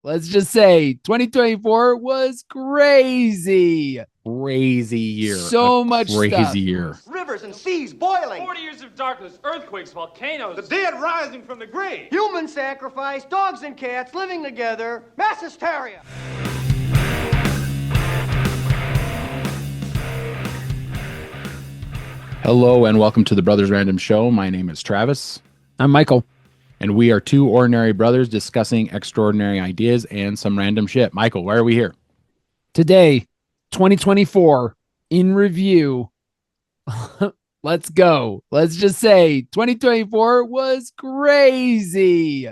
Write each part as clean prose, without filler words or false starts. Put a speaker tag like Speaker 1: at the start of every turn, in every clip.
Speaker 1: let's just say 2024 was crazy.
Speaker 2: Crazy year.
Speaker 1: So much
Speaker 2: crazy
Speaker 1: stuff.
Speaker 2: year.
Speaker 3: Rivers and seas boiling.
Speaker 4: 40 years of darkness, earthquakes, volcanoes.
Speaker 3: The dead rising from the grave.
Speaker 5: Human sacrifice, dogs and cats living together, mass hysteria.
Speaker 2: Hello and welcome to the Brothers Random Show. My name is Travis.
Speaker 1: I'm Michael.
Speaker 2: And we are two ordinary brothers discussing extraordinary ideas and some random shit. Michael, why are we here?
Speaker 1: Today, 2024 in review. Let's go. Let's just say 2024 was crazy.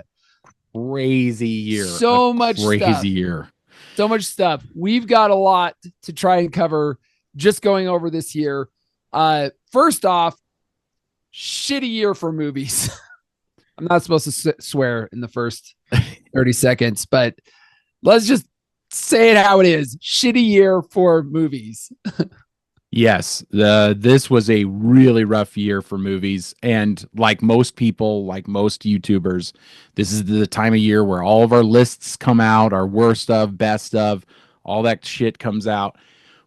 Speaker 2: Crazy year.
Speaker 1: So much
Speaker 2: crazy
Speaker 1: stuff.
Speaker 2: year.
Speaker 1: So much stuff. We've got a lot to try and cover just going over this year. First off, shitty year for movies. I'm not supposed to swear in the first 30 seconds, but let's just say it how it is. Shitty year for movies.
Speaker 2: Yes, this was a really rough year for movies. And like most people, like most YouTubers, this is the time of year where all of our lists come out, our worst of, best of, all that shit comes out.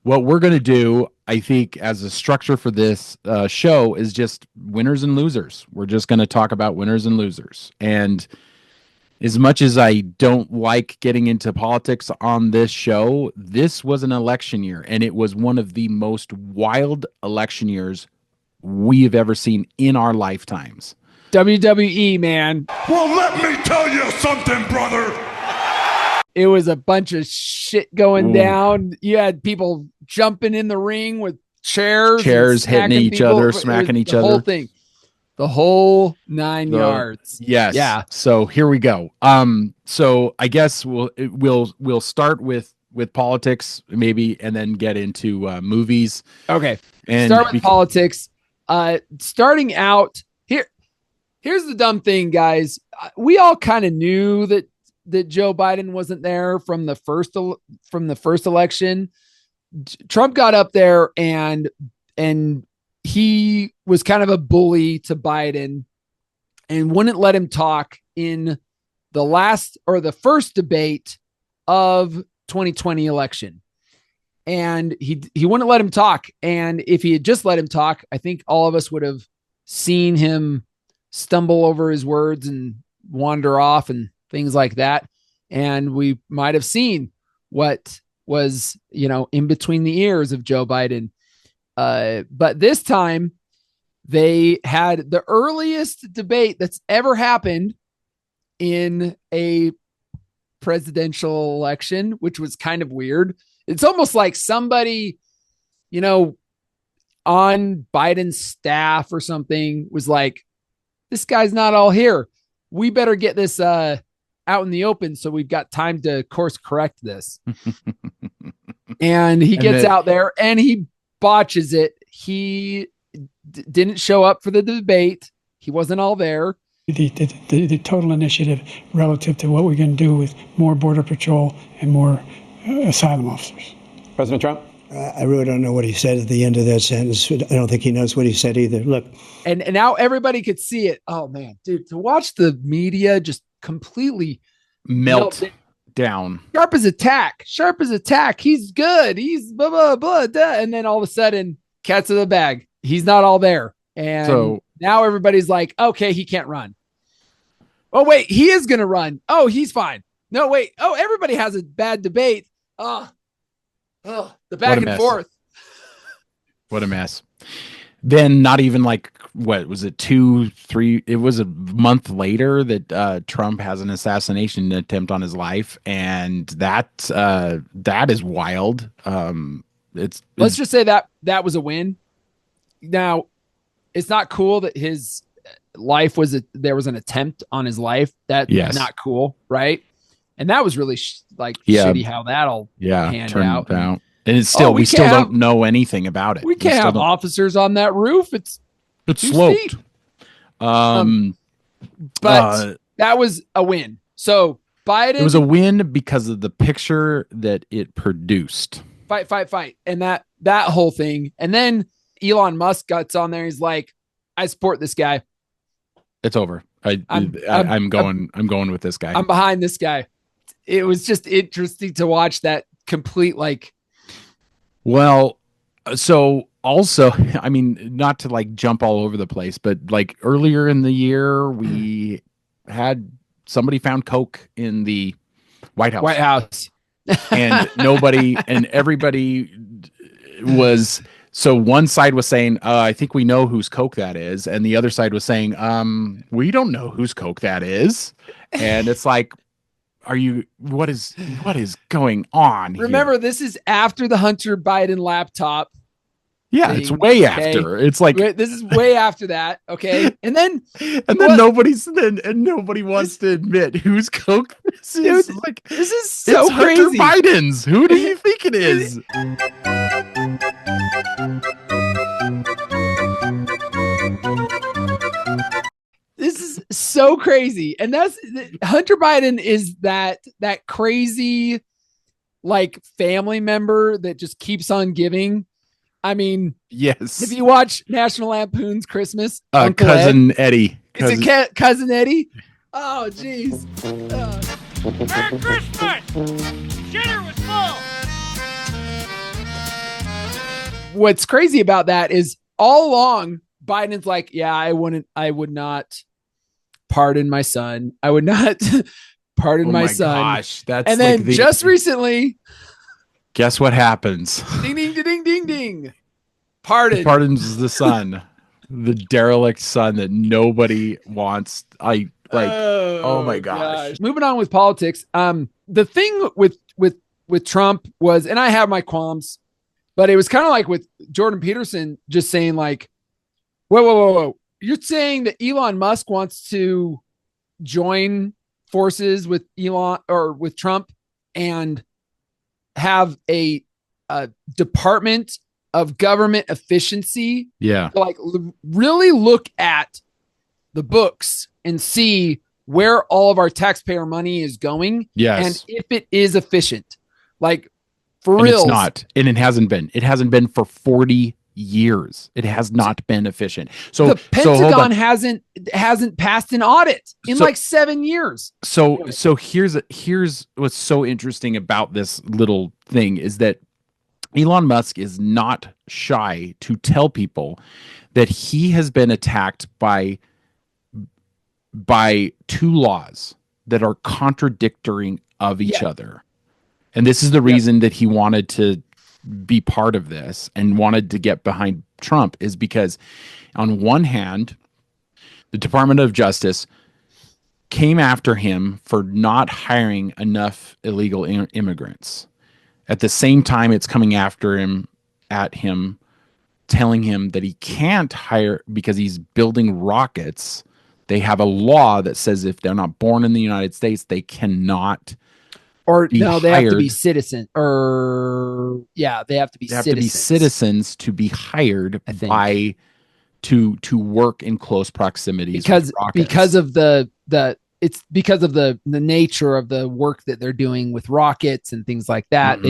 Speaker 2: What we're going to do, I think, as a structure for this show is just winners and losers. We're just going to talk about winners and losers. And as much as I don't like getting into politics on this show, this was an election year, and it was one of the most wild election years we have ever seen in our lifetimes.
Speaker 1: WWE, man.
Speaker 6: Well, let me tell you something, brother.
Speaker 1: It was a bunch of shit going down. You had people jumping in the ring with chairs
Speaker 2: hitting each other, smacking each other.
Speaker 1: The whole thing. The whole 9 yards.
Speaker 2: Yes.
Speaker 1: Yeah.
Speaker 2: So here we go. So I guess we'll start with politics maybe, and then get into movies.
Speaker 1: Okay.
Speaker 2: And
Speaker 1: start with politics. Starting out here. Here's the dumb thing, guys. We all kind of knew that Joe Biden wasn't there from the first election. Trump got up there and he was kind of a bully to Biden and wouldn't let him talk in the first debate of 2020 election. And he wouldn't let him talk. And if he had just let him talk, I think all of us would have seen him stumble over his words and wander off and things like that. And we might have seen what was, in between the ears of Joe Biden. But this time they had the earliest debate that's ever happened in a presidential election, which was kind of weird. It's almost like somebody, on Biden's staff or something was like, this guy's not all here. We better get this out in the open so we've got time to course correct this. And he gets out there and he botches it. He didn't show up for the debate. He wasn't all there.
Speaker 7: The total initiative relative to what we're going to do with more border patrol and more asylum officers.
Speaker 8: President Trump?
Speaker 9: I really don't know what he said at the end of that sentence. I don't think he knows what he said either. Look.
Speaker 1: And now everybody could see it. Oh, man, dude, to watch the media just completely
Speaker 2: melt down.
Speaker 1: Sharp as a tack. He's good. He's blah, blah, blah, blah. And then all of a sudden, cat's in the bag. He's not all there. And so now everybody's like, okay, he can't run. Oh, wait, he is going to run. Oh, he's fine. No, wait. Oh, everybody has a bad debate. The back and forth.
Speaker 2: What a mess. Then not even like, what was it, 2, 3, it was a month later that Trump has an assassination attempt on his life. And that is wild.
Speaker 1: Let's just say that was a win. Now, it's not cool that his life there was an attempt on his life. That's not cool, right? And that was really shitty how that all panned out.
Speaker 2: And it's still, we still don't know anything about it.
Speaker 1: We can't have officers on that roof. It's
Speaker 2: sloped.
Speaker 1: But that was a win. So Biden.
Speaker 2: It was a win because of the picture that it produced.
Speaker 1: Fight. And that whole thing. And then Elon Musk gets on there. He's like, I support this guy.
Speaker 2: It's over. I'm going with this guy.
Speaker 1: I'm behind this guy. it was just interesting to watch that complete like.
Speaker 2: Well, so also, I mean, not to like jump all over the place, but like earlier in the year, we had somebody found coke in the White House. And everybody was, so one side was saying, I think we know whose coke that is. And the other side was saying, we don't know whose coke that is. And it's like, what is going on here?
Speaker 1: Remember, this is after the Hunter Biden laptop.
Speaker 2: Yeah, it's way after. It's like
Speaker 1: this is way after that. Okay, and then
Speaker 2: nobody wants to admit whose coke this is.
Speaker 1: Dude,
Speaker 2: like
Speaker 1: this is so
Speaker 2: it's
Speaker 1: crazy.
Speaker 2: Hunter Biden's. Who do you think it is?
Speaker 1: This is so crazy, and that's Hunter Biden is that crazy like family member that just keeps on giving. I mean,
Speaker 2: yes.
Speaker 1: If you watch National Lampoon's Christmas,
Speaker 2: Cousin Eddie.
Speaker 1: Is it Cousin Eddie? Oh, jeez.
Speaker 4: Merry Christmas! Dinner was full!
Speaker 1: What's crazy about that is all along, Biden's like, yeah, I would not pardon my son. I would not pardon my son.
Speaker 2: Gosh, that's
Speaker 1: and then just recently,
Speaker 2: guess what happens?
Speaker 1: Ding, ding, ding, ding, ding.
Speaker 2: Pardons the son, the derelict son that nobody wants. Oh my gosh.
Speaker 1: Moving on with politics. The thing with Trump was, and I have my qualms, but it was kind of like with Jordan Peterson just saying like, whoa. You're saying that Elon Musk wants to join forces with Elon or with Trump and have a department of government efficiency.
Speaker 2: Yeah.
Speaker 1: To like really look at the books and see where all of our taxpayer money is going.
Speaker 2: Yes.
Speaker 1: And if it is efficient, like for real.
Speaker 2: It's not. And it hasn't been. It hasn't been for 40 years. It has not been efficient. So
Speaker 1: the Pentagon hasn't passed an audit in like 7 years.
Speaker 2: So here's what's so interesting about this little thing is that Elon Musk is not shy to tell people that he has been attacked by two laws that are contradictory of each other. And this is the reason that he wanted to be part of this and wanted to get behind Trump is because on one hand, the Department of Justice came after him for not hiring enough illegal immigrants. At the same time, it's coming after him, telling him that he can't hire because he's building rockets. They have a law that says if they're not born in the United States, they cannot
Speaker 1: they have to be citizen they have to be
Speaker 2: citizens to be hired to work in close proximity
Speaker 1: because of the nature of the work that they're doing with rockets and things like that. Mm-hmm.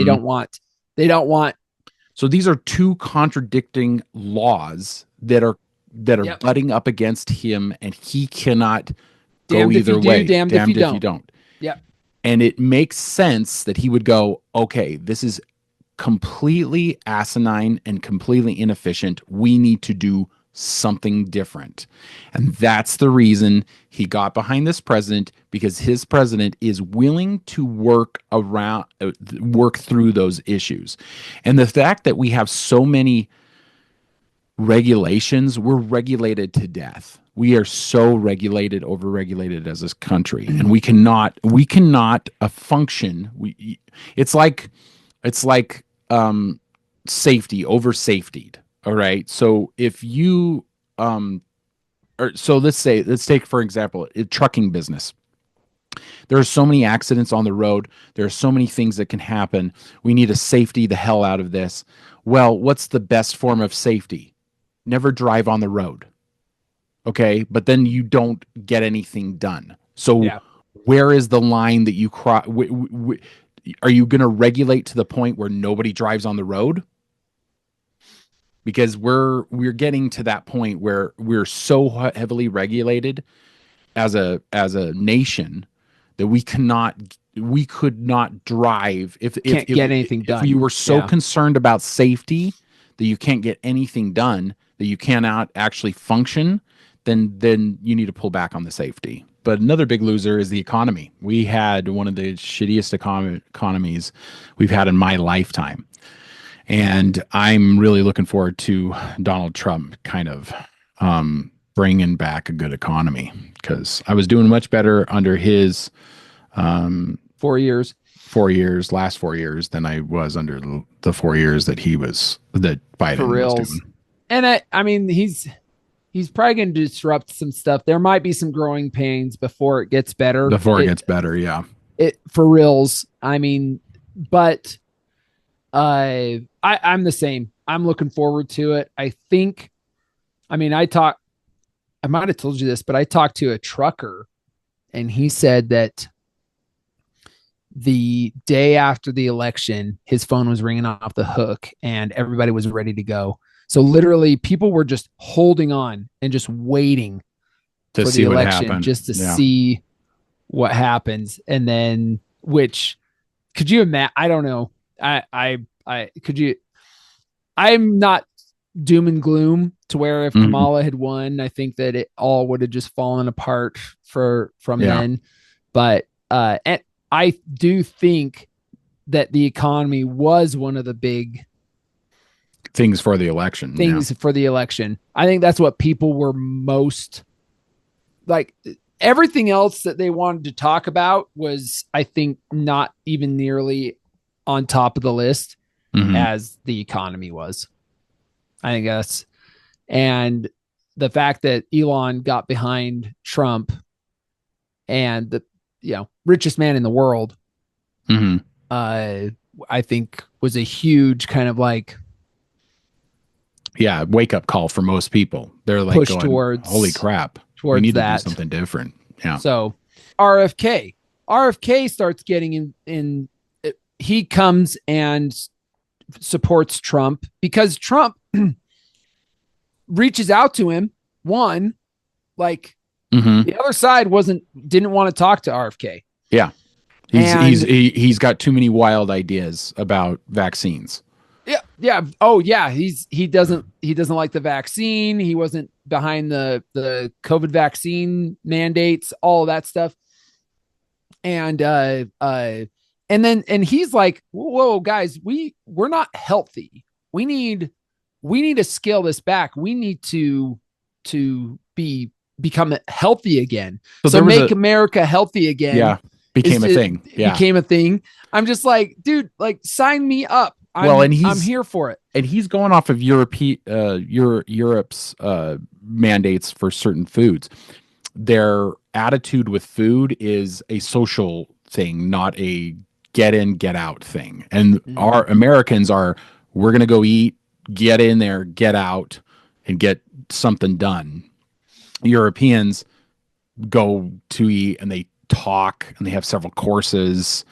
Speaker 1: They don't want.
Speaker 2: So these are two contradicting laws that are butting up against him, and he cannot go either way.
Speaker 1: Damned if you don't.
Speaker 2: Yeah. And it makes sense that he would go, okay, this is completely asinine and completely inefficient. We need to do something different. And that's the reason he got behind this president, because his president is willing to work through those issues. And the fact that we have so many regulations, we're regulated to death. We are so overregulated as a country, and we cannot function. It's like safety over safetied. All right. So if you let's take for example a trucking business. There are so many accidents on the road. There are so many things that can happen. We need to safety the hell out of this. Well, what's the best form of safety? Never drive on the road. Okay, but then you don't get anything done. So where is the line that you cross? Are you going to regulate to the point where nobody drives on the road? Because we're getting to that point where we're so heavily regulated as a nation that we cannot we could not drive if
Speaker 1: Can't get anything
Speaker 2: if
Speaker 1: done.
Speaker 2: you were so
Speaker 1: Yeah.
Speaker 2: concerned about safety that you can't get anything done, that you cannot actually function, then you need to pull back on the safety. But another big loser is the economy. We had one of the shittiest economies we've had in my lifetime. And I'm really looking forward to Donald Trump kind of bringing back a good economy, because I was doing much better under his
Speaker 1: 4 years.
Speaker 2: last 4 years, than I was under the 4 years that Biden
Speaker 1: For
Speaker 2: was
Speaker 1: reals.
Speaker 2: doing.
Speaker 1: And I mean, he's probably going to disrupt some stuff. There might be some growing pains before it gets better.
Speaker 2: Before it gets better, yeah.
Speaker 1: It for reals. I mean, but I'm the same. I'm looking forward to it. I might have told you this, but I talked to a trucker, and he said that the day after the election, his phone was ringing off the hook and everybody was ready to go. So literally people were just holding on and just waiting
Speaker 2: To
Speaker 1: for
Speaker 2: see
Speaker 1: the
Speaker 2: what
Speaker 1: election,
Speaker 2: happened.
Speaker 1: just to
Speaker 2: Yeah.
Speaker 1: see what happens. And then, which could you imagine? I don't know. I'm not doom and gloom to where if
Speaker 2: Mhm.
Speaker 1: Kamala had won, I think that it all would have just fallen apart from
Speaker 2: Yeah.
Speaker 1: then. But and I do think that the economy was one of the big
Speaker 2: Things for the election.
Speaker 1: things for the election. I think that's what people were most like. Everything else that they wanted to talk about was, I think, not even nearly on top of the list
Speaker 2: Yeah. Mhm.
Speaker 1: as the economy was. I think that's, and the fact that Elon got behind Trump and the richest man in the world,
Speaker 2: Mhm.
Speaker 1: I think was a huge kind of like
Speaker 2: Yeah, wake up call for most people. They're like
Speaker 1: Push
Speaker 2: going,
Speaker 1: towards-
Speaker 2: holy crap, we
Speaker 1: towards
Speaker 2: need
Speaker 1: that.
Speaker 2: to do something different. Yeah.
Speaker 1: So RFK starts getting in. He comes and supports Trump because Trump reaches out to him. One, like
Speaker 2: Mhm.
Speaker 1: the other side didn't want to talk to RFK.
Speaker 2: Yeah.
Speaker 1: And-
Speaker 2: He's got too many wild ideas about vaccines.
Speaker 1: Yeah. Yeah. Oh yeah. He doesn't like the vaccine. He wasn't behind the COVID vaccine mandates, all of that stuff. And he's like, whoa, guys, we're not healthy. We need to scale this back. We need to become healthy again. So
Speaker 2: there was
Speaker 1: make America healthy again.
Speaker 2: Yeah. Became a thing. Yeah.
Speaker 1: Became a thing. I'm just like, dude, like sign me up. I'm here for it.
Speaker 2: And he's going off of Europe's mandates for certain foods. Their attitude with food is a social thing, not a get in, get out thing. And our Americans we're going to go eat, get in there, get out, and get something done. Europeans go to eat and they talk and they have several courses.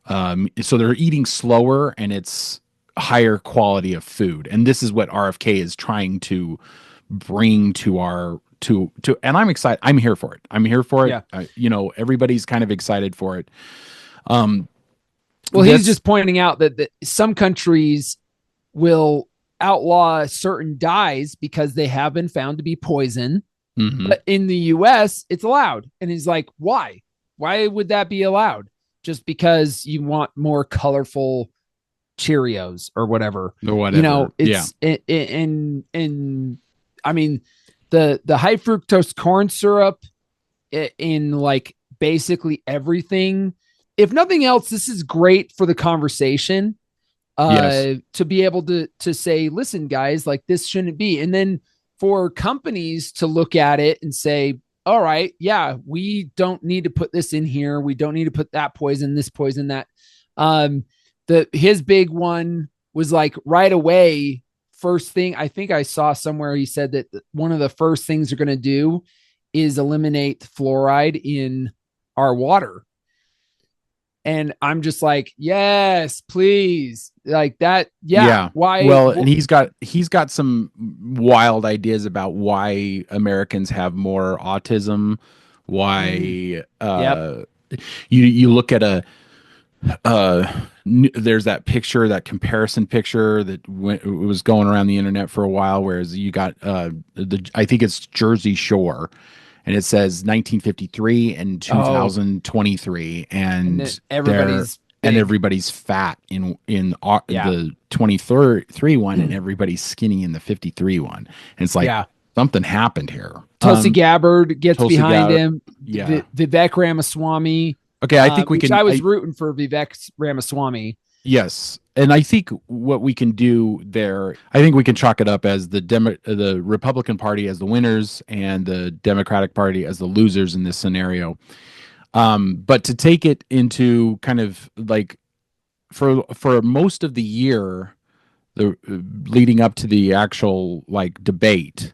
Speaker 2: So they're eating slower and it's higher quality of food. And this is what RFK is trying to bring to and I'm excited. I'm here for it. Yeah. Everybody's kind of excited for it.
Speaker 1: Well, he's just pointing out that some countries will outlaw certain dyes because they have been found to be poison.
Speaker 2: Mhm.
Speaker 1: But in the US, it's allowed. And he's like, why? Why would that be allowed? Just because you want more colorful Cheerios or whatever.
Speaker 2: Or whatever.
Speaker 1: You know, it's I mean, the high fructose corn syrup in like basically everything. If nothing else, this is great for the conversation.
Speaker 2: Yes.
Speaker 1: To be able to say, listen, guys, like this shouldn't be. And then for companies to look at it and say, all right, yeah, we don't need to put this in here. We don't need to put that poison, this poison, that. His big one was like right away. First thing, I think I saw somewhere he said that one of the first things they're going to do is eliminate fluoride in our water. And I'm just like, yes, please. Like that. Yeah. Why?
Speaker 2: Well, and he's got some wild ideas about why Americans have more autism. Why, you look at there's that picture, that comparison picture that was going around the internet for a while, whereas you got I think it's Jersey Shore, and it says 1953 and 2023, and everybody's fat in the 23 one, and everybody's skinny in the 53 one. And it's like something happened here.
Speaker 1: Tulsi Gabbard gets behind him.
Speaker 2: Yeah.
Speaker 1: Vivek Ramaswamy.
Speaker 2: Okay, I think we can.
Speaker 1: I was rooting for Vivek Ramaswamy.
Speaker 2: Yes, and I think what we can do there, I think we can chalk it up as the Republican Party as the winners and the Democratic Party as the losers in this scenario. But to take it into kind of like for most of the year, the leading up to the actual like debate,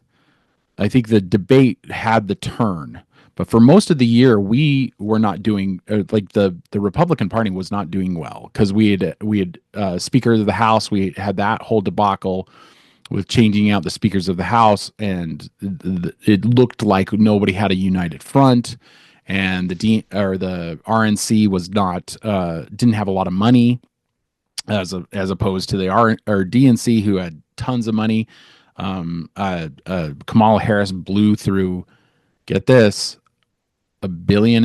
Speaker 2: I think the debate had the turn. But for most of the year, we were not doing like the Republican Party was not doing well, because we had Speaker of the House. We had that whole debacle with changing out the speakers of the House, and it looked like nobody had a united front, and the RNC was not didn't have a lot of money as opposed to the DNC, who had tons of money. Kamala Harris blew through, get this, $1.5 billion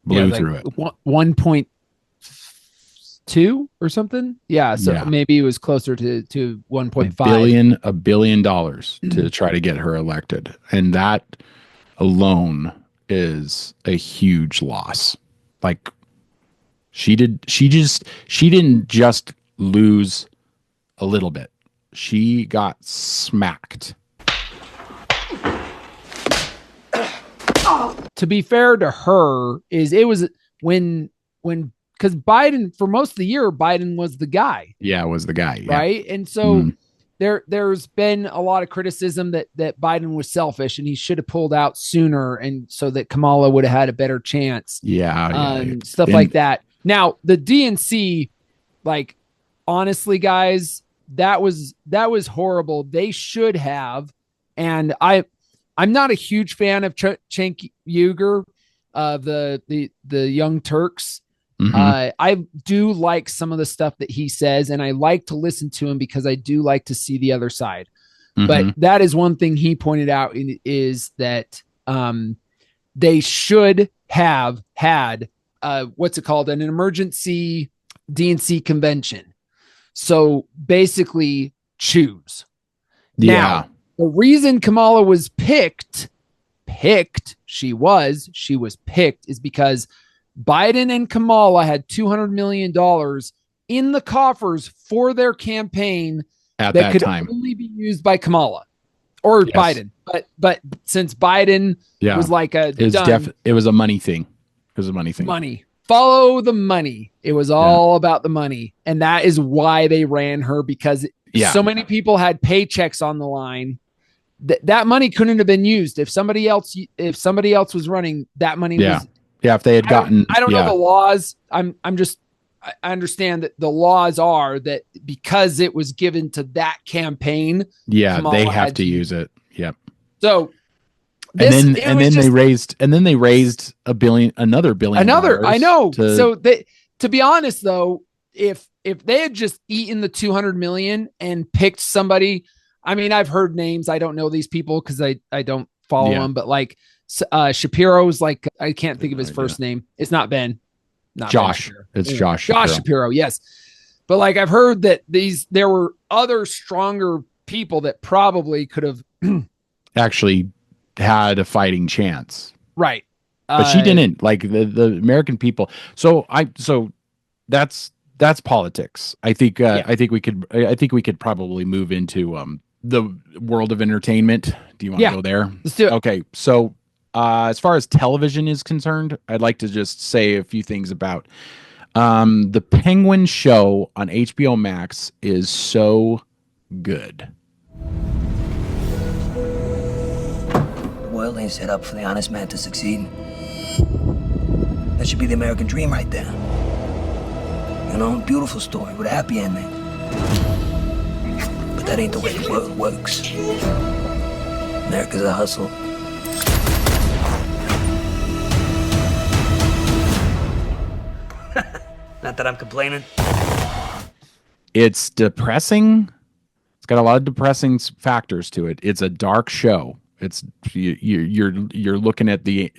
Speaker 2: blew through it.
Speaker 1: 1.2 or something. Yeah. So maybe it was closer to 1.5
Speaker 2: $1 billion to try to get her elected. And that alone is a huge loss. Like she didn't just lose a little bit. She got smacked.
Speaker 1: To be fair to her, it was when because Biden, for most of the year, Biden was the guy.
Speaker 2: Yeah, was the guy. Yeah.
Speaker 1: Right. And so there's been a lot of criticism that Biden was selfish and he should have pulled out sooner, and so that Kamala would have had a better chance. Stuff like that. Now, the DNC, like, honestly, guys, that was horrible. They should have, and I'm not a huge fan of Cenk Uygur, the Young Turks. I do like some of the stuff that he says, and I like to listen to him because I do like to see the other side. But that is one thing he pointed out is that they should have had what's it called, an emergency DNC convention. So basically, choose. Now, the reason Kamala was picked, she was picked, is because Biden and Kamala had $200 million in the coffers for their campaign
Speaker 2: at
Speaker 1: that could
Speaker 2: time
Speaker 1: only be used by Kamala or Biden. But since Biden was like
Speaker 2: it was a money thing. It was a money thing.
Speaker 1: Money. Follow the money. It was all about the money. And that is why they ran her, because so many people had paychecks on the line. That money couldn't have been used if somebody else was running. That money was.
Speaker 2: Yeah, if they had gotten.
Speaker 1: I don't know the laws. I understand that the laws are that because it was given to that campaign.
Speaker 2: Yeah, Kamala they have to use it. Yep.
Speaker 1: So.
Speaker 2: Then they raised another $1 billion.
Speaker 1: I know. So to be honest though, if they had just eaten the $200 million and picked somebody, I mean, I've heard names. I don't know these people because I don't follow them, but like Shapiro's, like, I can't think of his first name. It's not Ben. Not
Speaker 2: Josh.
Speaker 1: Ben
Speaker 2: it's Josh.
Speaker 1: Josh Shapiro. Yes. But like, I've heard that there were other stronger people that probably could have
Speaker 2: actually had a fighting chance.
Speaker 1: Right.
Speaker 2: But she didn't, like the American people. So that's politics. I think we could probably move into the world of entertainment. Do you want to go there?
Speaker 1: Let's do it.
Speaker 2: Okay. So as far as television is concerned, I'd like to just say a few things about the Penguin show on HBO Max is so good.
Speaker 8: The world ain't set up for the honest man to succeed. That should be the American dream right there. You know, beautiful story with a happy ending. But that ain't the way the world works. America's a hustle. Not that I'm complaining.
Speaker 2: It's depressing. It's got a lot of depressing factors to it. It's a dark show. It's you're looking at the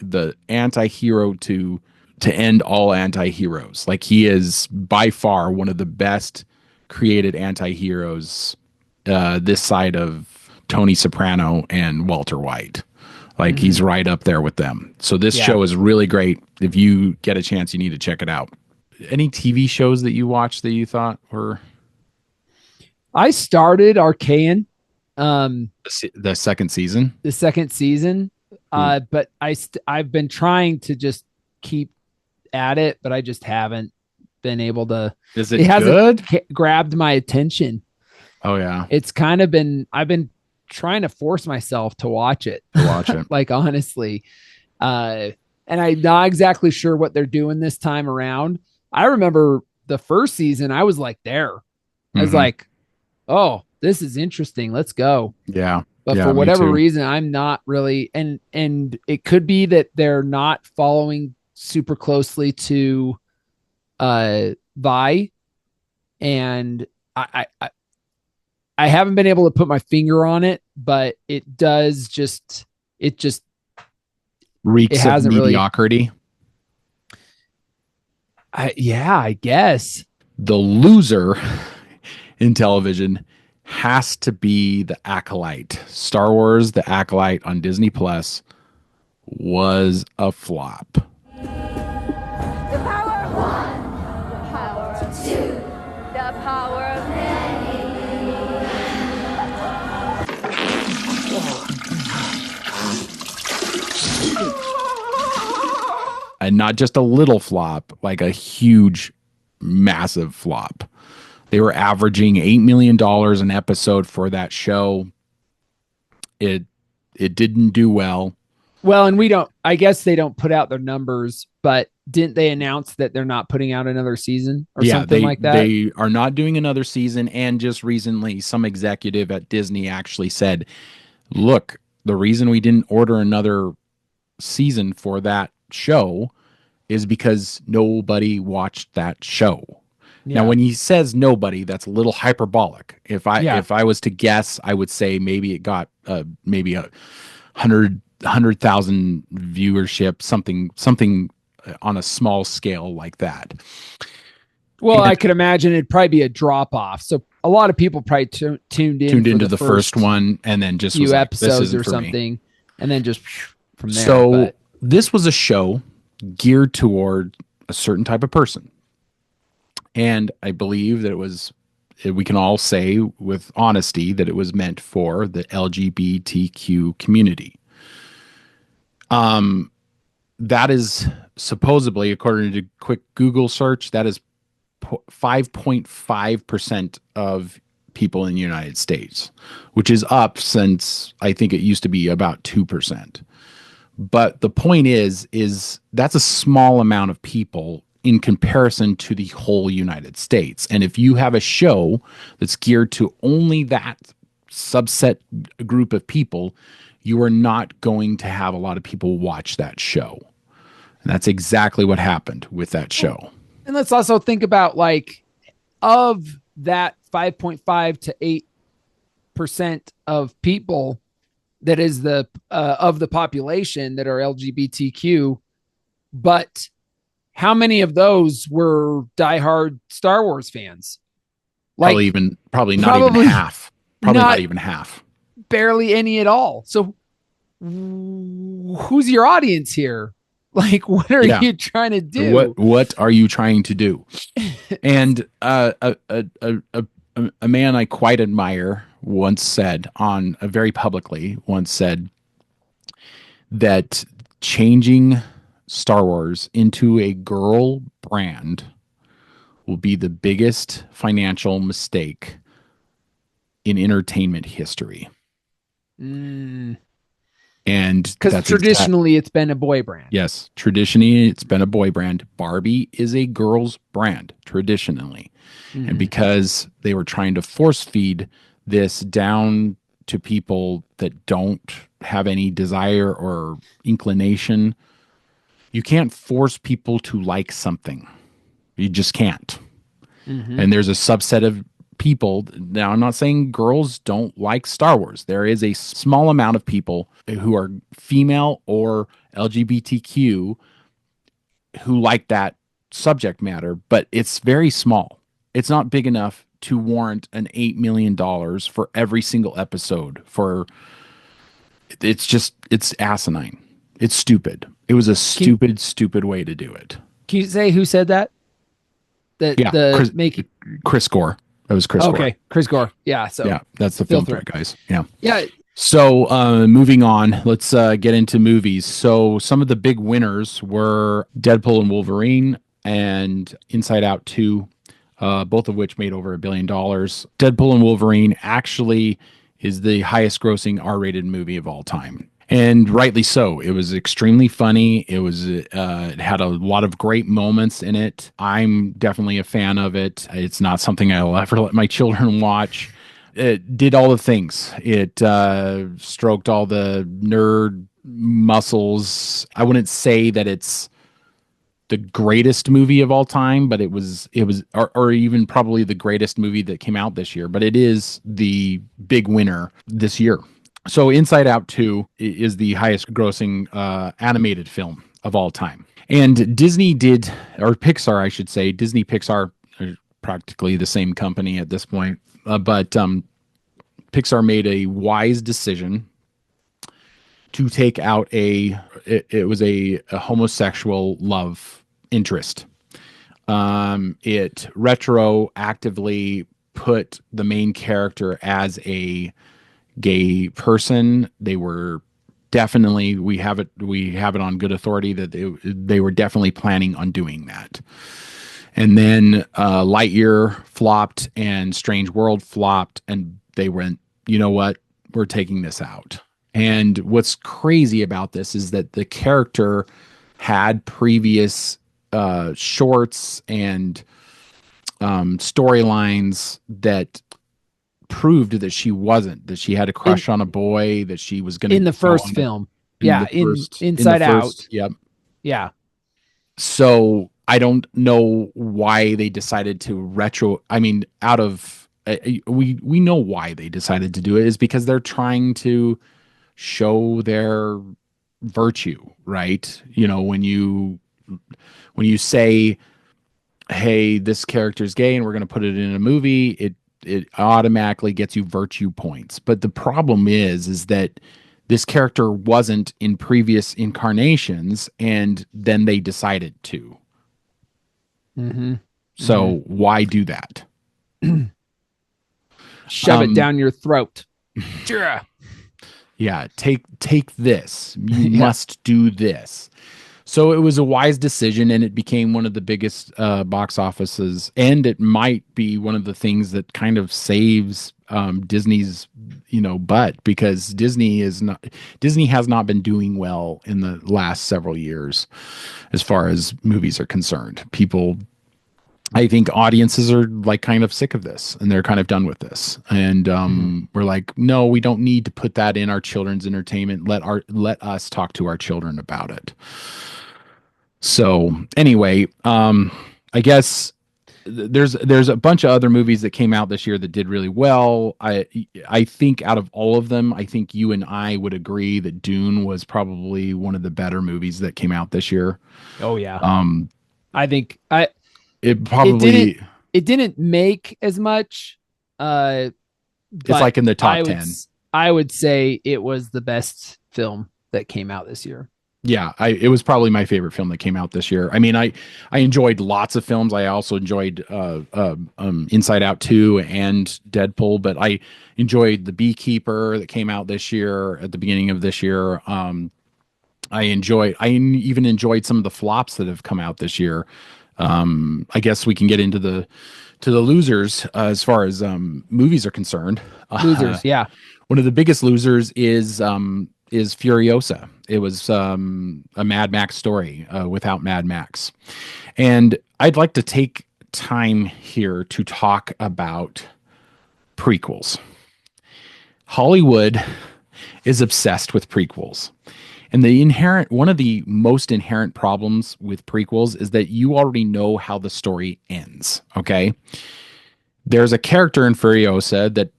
Speaker 2: anti-hero to end all anti-heroes. Like, he is by far one of the best created anti-heroes this side of Tony Soprano and Walter White. Like, he's right up there with them. So this show is really great. If you get a chance, you need to check it out. Any TV shows that you watched that you thought were?
Speaker 1: I started Arcane,
Speaker 2: the second season.
Speaker 1: But I've been trying to just keep at it, but I just haven't been able to.
Speaker 2: Is it good?
Speaker 1: Grabbed my attention.
Speaker 2: Oh yeah,
Speaker 1: it's kind of been. I've been trying to force myself to watch it. Like, honestly, and I'm not exactly sure what they're doing this time around. I remember the first season. I was like, I was like, oh, this is interesting. Let's go.
Speaker 2: Yeah.
Speaker 1: But for whatever reason, I'm not really, and it could be that they're not following super closely to Vi, and I haven't been able to put my finger on it, but it just
Speaker 2: reeks of mediocrity.
Speaker 1: I guess
Speaker 2: the loser in television has to be The Acolyte. Star Wars The Acolyte on Disney Plus was a flop.
Speaker 10: The power of one, the power of two, the power of many.
Speaker 2: And not just a little flop, like a huge, massive flop. They were averaging $8 million an episode for that show. It didn't do well.
Speaker 1: Well, and I guess they don't put out their numbers, but didn't they announce that they're not putting out another season or something like that?
Speaker 2: They are not doing another season. And just recently, some executive at Disney actually said, look, the reason we didn't order another season for that show is because nobody watched that show. Yeah. Now, when he says nobody, that's a little hyperbolic. If I was to guess, I would say maybe it got maybe 100,000 viewership, something on a small scale like that.
Speaker 1: Well, I could imagine it'd probably be a drop off. So a lot of people probably tuned into
Speaker 2: the first one and then just
Speaker 1: few episodes or something, and then just from there.
Speaker 2: So this was a show geared toward a certain type of person. And I believe that we can all say with honesty that it was meant for the LGBTQ community. That is supposedly, according to a quick Google search, that is 5.5% of people in the United States, which is up since I think it used to be about 2%. But the point is that's a small amount of people in comparison to the whole United States. And if you have a show that's geared to only that subset group of people, you are not going to have a lot of people watch that show. And that's exactly what happened with that show.
Speaker 1: And let's also think about, like, of that 5.5 to 8% of people that is the of the population that are LGBTQ, but how many of those were diehard Star Wars fans? Like,
Speaker 2: probably not even half. Probably not even half.
Speaker 1: Barely any at all. So who's your audience here? Like, what are you trying to do?
Speaker 2: What are you trying to do? And a man I quite admire once said very publicly that changing Star Wars into a girl brand will be the biggest financial mistake in entertainment history. And
Speaker 1: because traditionally it's been a boy brand.
Speaker 2: Yes, traditionally it's been a boy brand. Barbie is a girl's brand traditionally. Mm-hmm. And because they were trying to force feed this down to people that don't have any desire or inclination, you can't force people to like something. You just can't.
Speaker 1: Mhm.
Speaker 2: And there's a subset of people. Now, I'm not saying girls don't like Star Wars. There is a small amount of people who are female or LGBTQ who like that subject matter, but it's very small. It's not big enough to warrant an $8 million for every single episode. It's asinine. It's stupid. It was a stupid way to do it.
Speaker 1: Can you say who said that?
Speaker 2: Chris Gore. That was Chris Gore.
Speaker 1: Okay, Chris Gore. Yeah. So
Speaker 2: yeah, that's the film threat, guys. Yeah.
Speaker 1: Yeah.
Speaker 2: So moving on, let's get into movies. So some of the big winners were Deadpool and Wolverine and Inside Out 2, both of which made over $1 billion. Deadpool and Wolverine actually is the highest grossing R-rated movie of all time. And rightly so. It was extremely funny. It had a lot of great moments in it. I'm definitely a fan of it. It's not something I'll ever let my children watch. It did all the things. It stroked all the nerd muscles. I wouldn't say that it's the greatest movie of all time, but it was, or even probably the greatest movie that came out this year. But it is the big winner this year. So Inside Out 2 is the highest grossing animated film of all time. And Disney did, or Pixar, I should say, Disney Pixar are practically the same company at this point. But Pixar made a wise decision to take out it was a homosexual love interest. It retroactively put the main character as a gay person. They were definitely, we have it on good authority that they were definitely planning on doing that. And then Lightyear flopped and Strange World flopped, and they went, you know what, we're taking this out. And what's crazy about this is that the character had previous shorts and storylines that proved that she had a crush on a boy, that she was going to
Speaker 1: in the first film. Inside Out.
Speaker 2: Yep.
Speaker 1: Yeah.
Speaker 2: So I don't know why they decided to we know why they decided to do it is because they're trying to show their virtue, right? You know, when you say, hey, this character's gay and we're going to put it in a movie, it automatically gets you virtue points. But the problem is that this character wasn't in previous incarnations, and then they decided to.
Speaker 1: Mm-hmm.
Speaker 2: So why do that?
Speaker 1: Shove it down your throat. Sure.
Speaker 2: Yeah, take this. You must do this. So it was a wise decision, and it became one of the biggest box offices, and it might be one of the things that kind of saves Disney's butt, because Disney has not been doing well in the last several years as far as movies are concerned. I think audiences are like kind of sick of this, and they're kind of done with this. And we're like, no, we don't need to put that in our children's entertainment. Let us talk to our children about it. So anyway, I guess there's a bunch of other movies that came out this year that did really well. I think out of all of them, I think you and I would agree that Dune was probably one of the better movies that came out this year.
Speaker 1: Oh yeah. I think it didn't make as much.
Speaker 2: It's like in the top 10.
Speaker 1: I would say it was the best film that came out this year.
Speaker 2: Yeah, it was probably my favorite film that came out this year. I mean, I enjoyed lots of films. I also enjoyed Inside Out 2 and Deadpool, but I enjoyed The Beekeeper that came out this year, at the beginning of this year. I even enjoyed some of the flops that have come out this year. I guess we can get into the losers as far as movies are concerned.
Speaker 1: Losers, yeah.
Speaker 2: One of the biggest losers is Furiosa. It was a Mad Max story without Mad Max. And I'd like to take time here to talk about prequels. Hollywood is obsessed with prequels. And one of the most inherent problems with prequels is that you already know how the story ends. Okay. There's a character in Furiosa that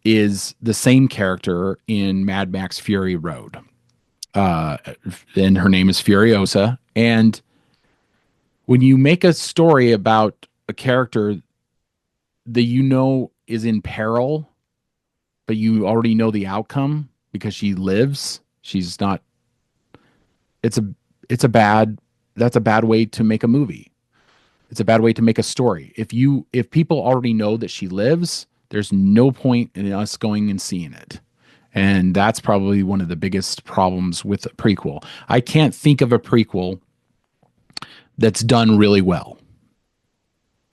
Speaker 2: is the same character in Mad Max Fury Road. And her name is Furiosa. And when you make a story about a character that you know is in peril, but you already know the outcome because she lives, she's not, that's a bad way to make a movie. It's a bad way to make a story. If people already know that she lives, there's no point in us going and seeing it. And that's probably one of the biggest problems with a prequel. I can't think of a prequel that's done really well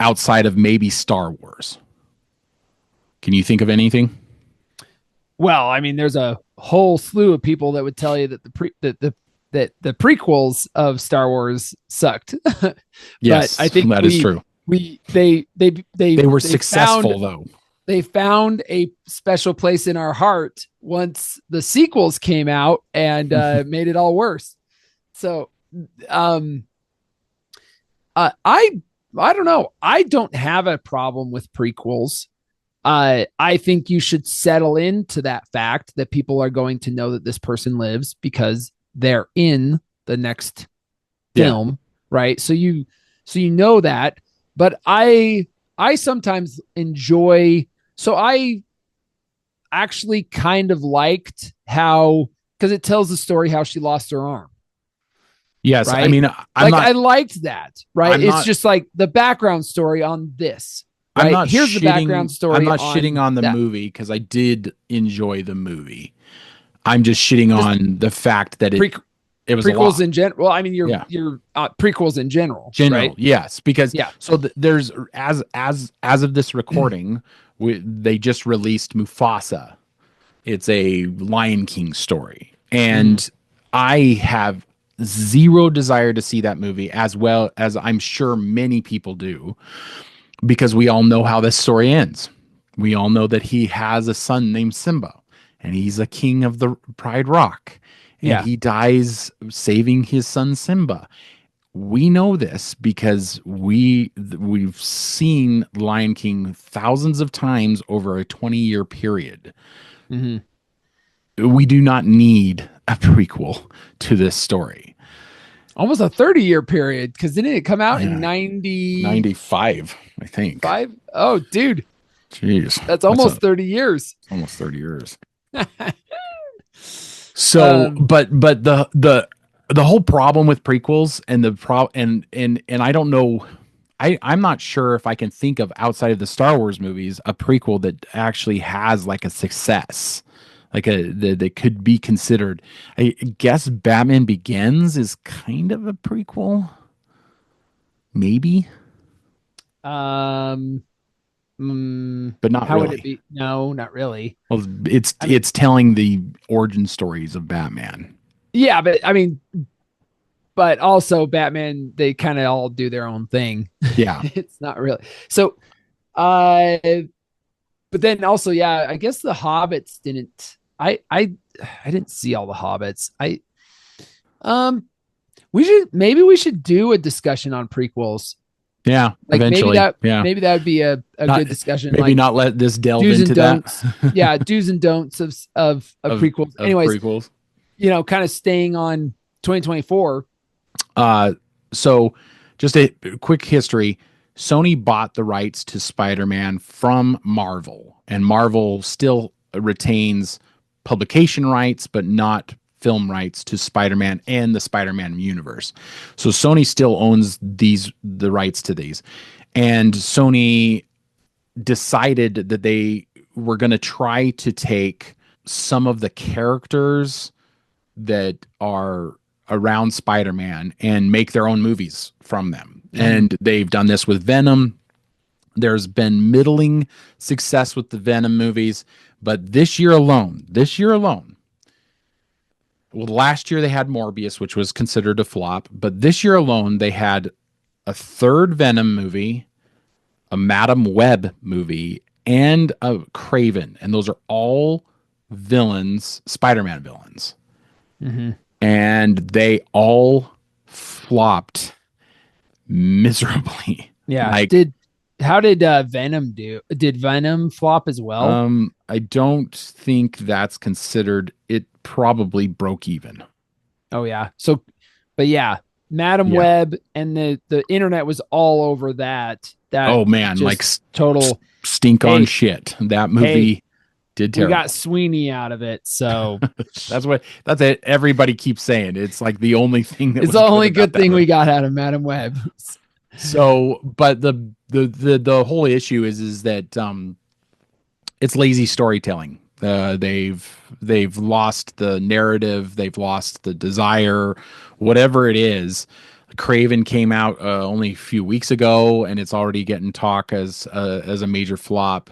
Speaker 2: outside of maybe Star Wars. Can you think of anything?
Speaker 1: Well, I mean, there's a whole slew of people that would tell you that the prequels of Star Wars sucked.
Speaker 2: Yes,
Speaker 1: but I think
Speaker 2: that is true.
Speaker 1: They
Speaker 2: were successful though.
Speaker 1: They found a special place in our heart once the sequels came out and made it all worse. So, I don't know. I don't have a problem with prequels. I think you should settle into that fact that people are going to know that this person lives because they're in the next film, right? So you know that, but I sometimes enjoy, so I actually kind of liked how, because it tells the story how she lost her arm.
Speaker 2: Yes,
Speaker 1: right?
Speaker 2: I mean,
Speaker 1: I liked that, right? It's
Speaker 2: not,
Speaker 1: just like the background story on this. Right? Here's the background story.
Speaker 2: I'm not shitting on the movie because I did enjoy the movie. I'm just shitting on the fact that it was
Speaker 1: prequels in general. Well, I mean, you're prequels in general. Right?
Speaker 2: Yes, because so there's as of this recording, they just released Mufasa. It's a Lion King story, and I have zero desire to see that movie, as well as I'm sure many people do. Because we all know how this story ends. We all know that he has a son named Simba, and he's a king of the Pride Rock. And he dies saving his son Simba. We know this because we've seen Lion King thousands of times over a 20-year period. We do not need a prequel to this story.
Speaker 1: Almost a 30-year period, because didn't it come out in
Speaker 2: 95, I think.
Speaker 1: 5? Oh, dude.
Speaker 2: Jeez.
Speaker 1: That's almost 30 years.
Speaker 2: Almost 30 years. So, but the whole problem with prequels and and I don't know, I'm not sure if I can think of outside of the Star Wars movies a prequel that actually has like a success. Like that could be considered. I guess Batman Begins is kind of a prequel, maybe. But not
Speaker 1: how
Speaker 2: really.
Speaker 1: would it be? No, not really.
Speaker 2: Well, it's telling the origin stories of Batman.
Speaker 1: Yeah, but I mean, but also Batman, they kind of all do their own thing.
Speaker 2: Yeah,
Speaker 1: it's not really so. But then also, yeah, I guess the Hobbits didn't. I didn't see all the Hobbits. We should do a discussion on prequels.
Speaker 2: Yeah,
Speaker 1: like
Speaker 2: eventually.
Speaker 1: Maybe that would be a good discussion.
Speaker 2: Maybe
Speaker 1: like
Speaker 2: not let this delve into that.
Speaker 1: Yeah, do's and don'ts of prequels. Anyways,
Speaker 2: prequels.
Speaker 1: Kind of staying on 2024.
Speaker 2: So just a quick history. Sony bought the rights to Spider-Man from Marvel, and Marvel still retains publication rights, but not film rights to Spider-Man and the Spider-Man universe. So Sony still owns the rights to these. And Sony decided that they were going to try to take some of the characters that are around Spider-Man and make their own movies from them. Mm-hmm. And they've done this with Venom. There's been middling success with the Venom movies, but this year alone, well, last year they had Morbius, which was considered a flop, but this year alone they had a third Venom movie, a Madam Web movie, and a Kraven, and those are all villains, Spider-Man villains.
Speaker 1: Mm-hmm.
Speaker 2: and they all flopped miserably.
Speaker 1: Yeah.
Speaker 2: Like,
Speaker 1: How did Venom do? Did Venom flop as well?
Speaker 2: I don't think that's considered. It probably broke even.
Speaker 1: Oh yeah. So, but yeah, Madam
Speaker 2: Yeah.
Speaker 1: Web and the internet was all over that. That
Speaker 2: Oh man,
Speaker 1: just
Speaker 2: like
Speaker 1: total.
Speaker 2: stink on
Speaker 1: Hey.
Speaker 2: shit. That movie did
Speaker 1: We
Speaker 2: terrible.
Speaker 1: got Sweeney out of it, so
Speaker 2: That's it. Everybody keeps saying it's like the only thing that
Speaker 1: it's
Speaker 2: was
Speaker 1: the only good
Speaker 2: about that
Speaker 1: thing
Speaker 2: movie.
Speaker 1: we got out of Madam Web.
Speaker 2: So, but the whole issue is that it's lazy storytelling. They've lost the narrative, they've lost the desire, whatever it is. Craven came out only a few weeks ago, and it's already getting talk as a major flop.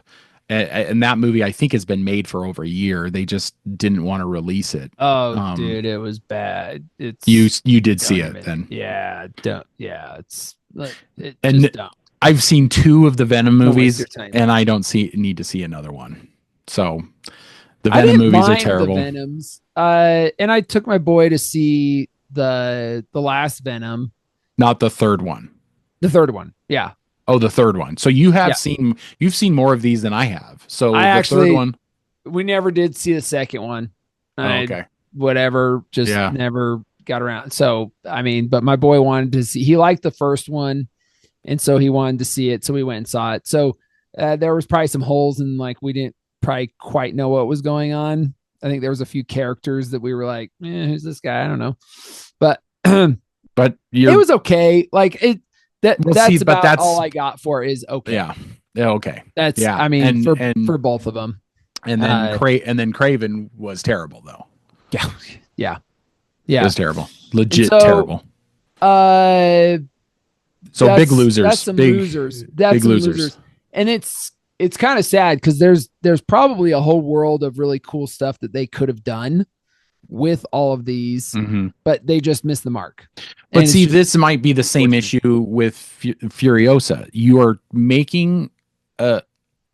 Speaker 2: And that movie, I think, has been made for over a year. They just didn't want to release it.
Speaker 1: Oh, dude, it was bad. It's
Speaker 2: You did see
Speaker 1: don't
Speaker 2: it
Speaker 1: even-
Speaker 2: then.
Speaker 1: Yeah, don't. Yeah, it's it
Speaker 2: And
Speaker 1: just don't.
Speaker 2: I've seen 2 of the Venom
Speaker 1: Don't waste
Speaker 2: movies,
Speaker 1: your time.
Speaker 2: and I don't need to see another one. So the
Speaker 1: I
Speaker 2: Venom
Speaker 1: didn't
Speaker 2: movies are
Speaker 1: mind
Speaker 2: terrible.
Speaker 1: The Venoms. And I took my boy to see the last Venom,
Speaker 2: Not the third one.
Speaker 1: the third one. Yeah,
Speaker 2: Oh, the third one. So you have
Speaker 1: Yeah.
Speaker 2: you've seen more of these than I have. So
Speaker 1: I
Speaker 2: the
Speaker 1: actually-
Speaker 2: third one.
Speaker 1: we never did see the second one.
Speaker 2: Oh, okay.
Speaker 1: Whatever, just
Speaker 2: Yeah.
Speaker 1: never got around. So I mean, but my boy wanted to see. He liked the first one, and so he wanted to see it. So we went and saw it. So there was probably some holes, and like we didn't probably quite know what was going on. I think there was a few characters that we were like, who's this guy? I don't know, but
Speaker 2: But
Speaker 1: it was okay. Like it.
Speaker 2: Well,
Speaker 1: That's
Speaker 2: see, but
Speaker 1: about
Speaker 2: that's-
Speaker 1: all I got for it is okay.
Speaker 2: yeah. Yeah, okay.
Speaker 1: That's
Speaker 2: Yeah,
Speaker 1: I mean
Speaker 2: and-
Speaker 1: for both of them.
Speaker 2: And then Craven was terrible though.
Speaker 1: Yeah.
Speaker 2: It was terrible. Legit
Speaker 1: so,
Speaker 2: terrible.
Speaker 1: Uh
Speaker 2: So
Speaker 1: that's-
Speaker 2: big losers.
Speaker 1: That's some
Speaker 2: big
Speaker 1: losers. That's
Speaker 2: big
Speaker 1: some
Speaker 2: losers.
Speaker 1: And it's kind of sad because there's probably a whole world of really cool stuff that they could have done with all of these,
Speaker 2: Mhm.
Speaker 1: but they just missed the mark.
Speaker 2: But
Speaker 1: And
Speaker 2: see,
Speaker 1: it's just-
Speaker 2: this might be the same issue with Furiosa. You are making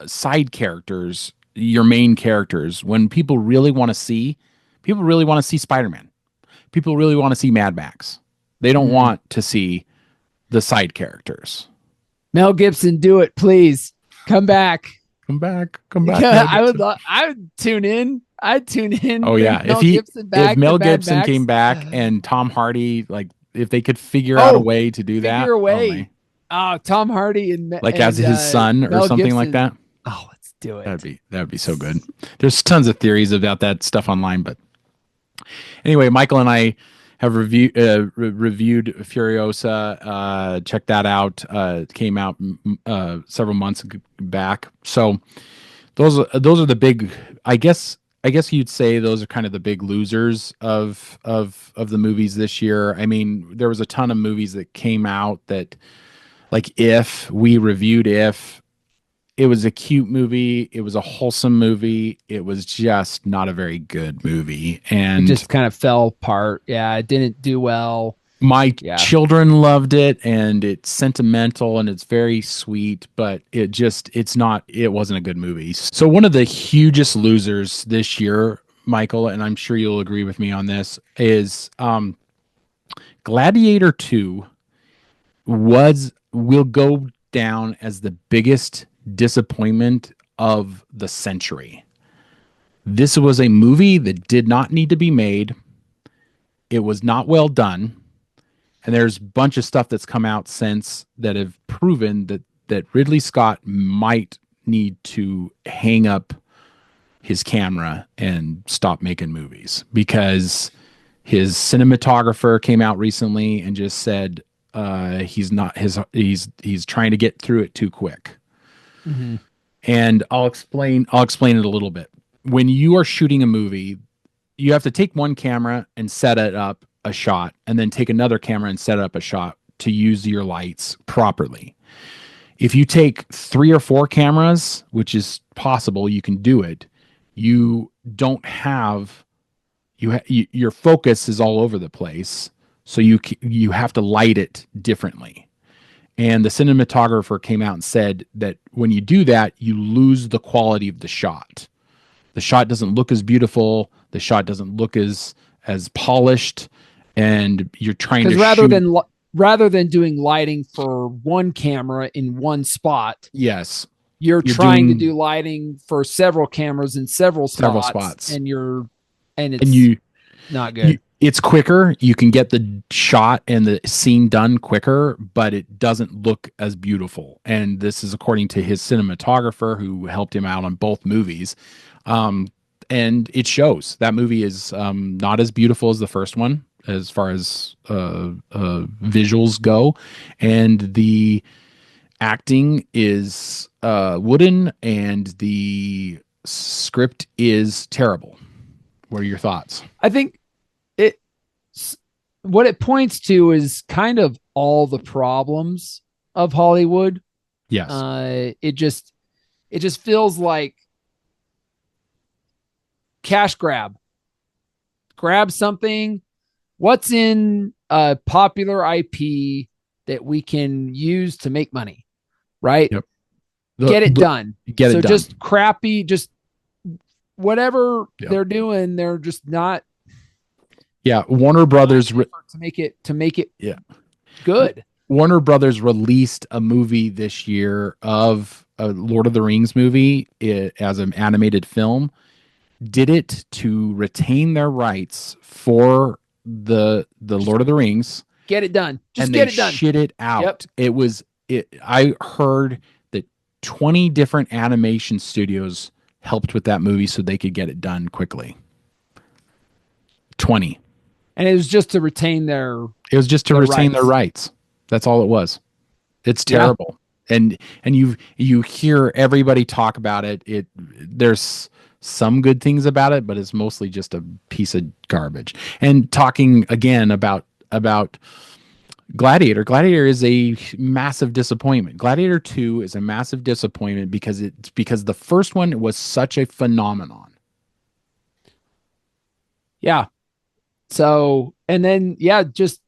Speaker 2: side characters your main characters when people really want to see Spider-Man. People really want to see Mad Max. They don't want to see the side characters.
Speaker 1: Mel Gibson, do it, please. Come back.
Speaker 2: Come back. Mel
Speaker 1: I would
Speaker 2: Gibson.
Speaker 1: I would tune in. I'd tune in.
Speaker 2: Oh
Speaker 1: bring
Speaker 2: yeah,
Speaker 1: Mel
Speaker 2: if
Speaker 1: Gibson back
Speaker 2: if Mel
Speaker 1: to Mad
Speaker 2: Gibson
Speaker 1: Max.
Speaker 2: came back and Tom Hardy, like if they could figure out a way to do that,
Speaker 1: Figure a way.
Speaker 2: oh, my.
Speaker 1: Oh, Tom Hardy and
Speaker 2: like
Speaker 1: and,
Speaker 2: as his son or
Speaker 1: Mel
Speaker 2: something like
Speaker 1: Gibson.
Speaker 2: that.
Speaker 1: Oh, let's do it.
Speaker 2: That'd be so good. There's tons of theories about that stuff online, but anyway, Michael and I have reviewed Furiosa. Check that out. It came out several months back. So those are the big. I guess you'd say those are kind of the big losers of the movies this year. I mean, there was a ton of movies that came out that, like, If we reviewed If. It was a cute movie. It was a wholesome movie. It was just not a very good movie. And
Speaker 1: It just kind of fell apart. Yeah, it didn't do well.
Speaker 2: my
Speaker 1: Yeah.
Speaker 2: children loved it, and it's sentimental and it's very sweet, but it wasn't a good movie. So one of the hugest losers this year, Michael, and I'm sure you'll agree with me on this, is Gladiator 2 will go down as the biggest disappointment of the century. This was a movie that did not need to be made. It was not well done. And there's a bunch of stuff that's come out since that have proven that Ridley Scott might need to hang up his camera and stop making movies, because his cinematographer came out recently and just said he's trying to get through it too quick.
Speaker 1: Mm-hmm.
Speaker 2: And I'll explain it a little bit. When you are shooting a movie, you have to take one camera and set it up a shot, and then take another camera and set up a shot to use your lights properly. If you take 3 or 4 cameras, which is possible, you can do it. You don't have your focus is all over the place, so you have to light it differently. And the cinematographer came out and said that when you do that, you lose the quality of the shot. The shot doesn't look as beautiful. The shot doesn't look as as polished, and you're trying to
Speaker 1: Because
Speaker 2: shoot.
Speaker 1: rather than doing lighting for one camera in one spot,
Speaker 2: Yes,
Speaker 1: you're
Speaker 2: You're
Speaker 1: trying to
Speaker 2: doing-
Speaker 1: do lighting for several cameras in several spots. And it's
Speaker 2: and
Speaker 1: not good.
Speaker 2: it's quicker. You can get the shot and the scene done quicker, but it doesn't look as beautiful. And this is according to his cinematographer who helped him out on both movies. And it shows. That movie is not as beautiful as the first one as far as visuals go. And the acting is wooden, and the script is terrible. What are your thoughts?
Speaker 1: I think what it points to is kind of all the problems of Hollywood.
Speaker 2: Yes.
Speaker 1: It just feels like cash grab something. What's in a popular IP that we can use to make money, right?
Speaker 2: Yep.
Speaker 1: Get it done.
Speaker 2: Get it
Speaker 1: so
Speaker 2: done.
Speaker 1: just crappy, just whatever
Speaker 2: Yep.
Speaker 1: they're doing, they're just not
Speaker 2: Yeah, Warner Brothers
Speaker 1: to make it
Speaker 2: Yeah.
Speaker 1: good.
Speaker 2: Warner Brothers released a movie this year of a Lord of the Rings movie as an animated film. Did it to retain their rights for the Lord of the Rings.
Speaker 1: Get it done. Just
Speaker 2: and
Speaker 1: get
Speaker 2: they
Speaker 1: it done.
Speaker 2: shit it out.
Speaker 1: Yep.
Speaker 2: I heard that 20 different animation studios helped with that movie so they could get it done quickly. 20.
Speaker 1: And it was just to retain their
Speaker 2: It was just to
Speaker 1: their
Speaker 2: retain their
Speaker 1: rights.
Speaker 2: rights. That's all it was. It's
Speaker 1: Yeah.
Speaker 2: terrible. And you hear everybody talk about it. There's some good things about it, but it's mostly just a piece of garbage. And talking again about Gladiator. Gladiator is a massive disappointment. Gladiator 2 is a massive disappointment because the first one was such a phenomenon.
Speaker 1: Yeah. So, and then, yeah, just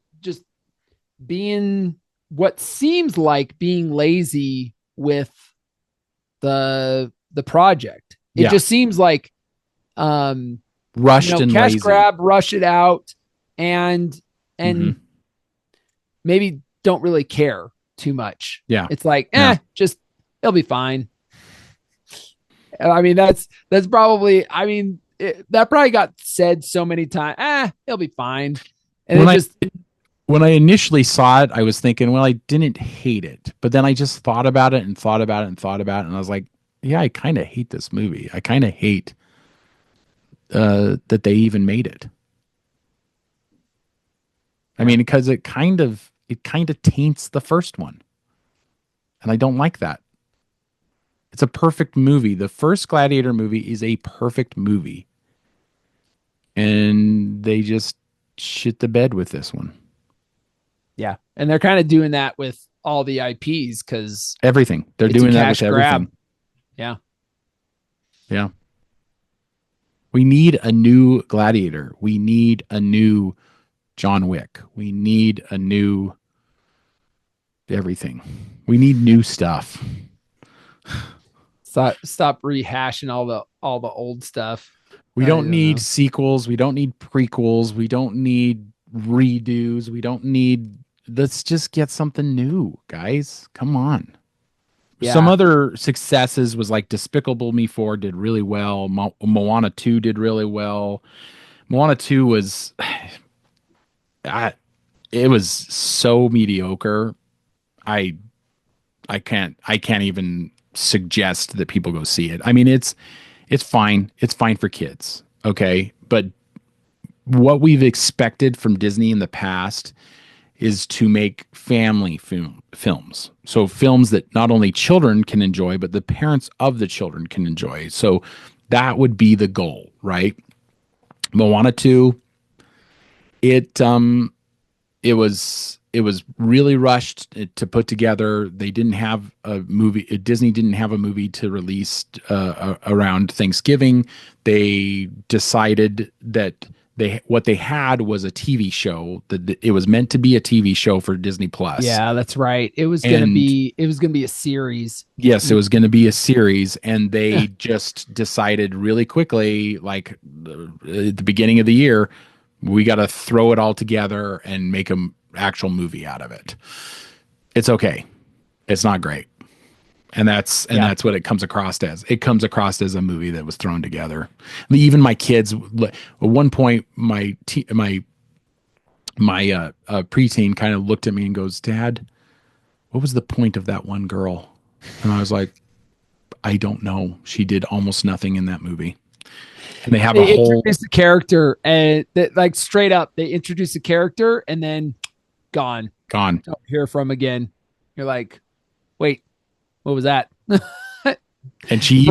Speaker 1: being what seems like being lazy with the project. It
Speaker 2: Yeah.
Speaker 1: just seems like,
Speaker 2: Rushed and
Speaker 1: cash
Speaker 2: lazy.
Speaker 1: grab, rush it out, and
Speaker 2: Mhm.
Speaker 1: maybe don't really care too much.
Speaker 2: Yeah.
Speaker 1: It's like,
Speaker 2: Yeah.
Speaker 1: just it'll be fine. I mean, that's probably, that probably got said so many times. It'll be fine. And
Speaker 2: When I initially saw it, I was thinking, well, I didn't hate it, but then I just thought about it and thought about it and thought about it, and I was like, yeah, I kind of hate this movie. I kind of hate that they even made it. I mean, because it kind of taints the first one, and I don't like that. It's a perfect movie. The first Gladiator movie is a perfect movie, and they just shit the bed with this one.
Speaker 1: yeah. And they're kind of doing that with all the IPs because
Speaker 2: Everything. They're
Speaker 1: it's a
Speaker 2: doing that
Speaker 1: cash
Speaker 2: with
Speaker 1: grab.
Speaker 2: everything.
Speaker 1: Yeah.
Speaker 2: Yeah. We need a new Gladiator. We need a new John Wick. We need a new everything. We need new stuff.
Speaker 1: Stop rehashing all the old stuff.
Speaker 2: We
Speaker 1: I
Speaker 2: don't
Speaker 1: don't
Speaker 2: need
Speaker 1: know.
Speaker 2: sequels. We don't need prequels. We don't need redos. We don't need. Let's just get something new, guys. Come on.
Speaker 1: Yeah.
Speaker 2: Some other successes was like Despicable Me 4 did really well. Moana 2 did really well. Moana 2 was, it was so mediocre. I can't even suggest that people go see it. I mean, it's fine. It's fine for kids. Okay. But what we've expected from Disney in the past is to make family films. So films that not only children can enjoy, but the parents of the children can enjoy. So that would be the goal, right? Moana 2, it was really rushed to put together. They didn't have a movie. Disney didn't have a movie to release around Thanksgiving. They decided that what they had was a TV show, that it was meant to be a TV show for Disney Plus.
Speaker 1: Yeah, that's right. It was gonna be a series.
Speaker 2: Yes, it was going to be a series, and they just decided really quickly, like at the beginning of the year, We got to throw it all together and make an actual movie out of it. It's okay. It's not great. And that's what it comes across as. It comes across as a movie that was thrown together. Even my kids, at one point, my preteen kind of looked at me and goes, "Dad, what was the point of that one girl?" And I was like, "I don't know. She did almost nothing in that movie." And they have a whole
Speaker 1: introduce the character, and like straight up, they introduce the character and then gone. Don't hear from again. You're like, wait, what was that?
Speaker 2: And she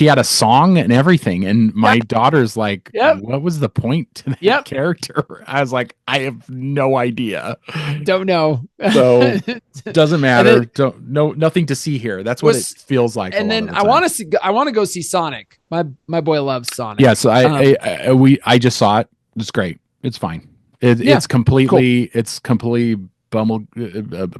Speaker 2: had a song and everything. And my daughter's like, what was the point to that character? I was like, I have no idea.
Speaker 1: Don't know.
Speaker 2: So doesn't matter. Nothing to see here. That's what it feels like.
Speaker 1: And then I want to go see Sonic. My boy loves Sonic.
Speaker 2: Yeah. So I just saw it. It's great. It's fine. It's completely,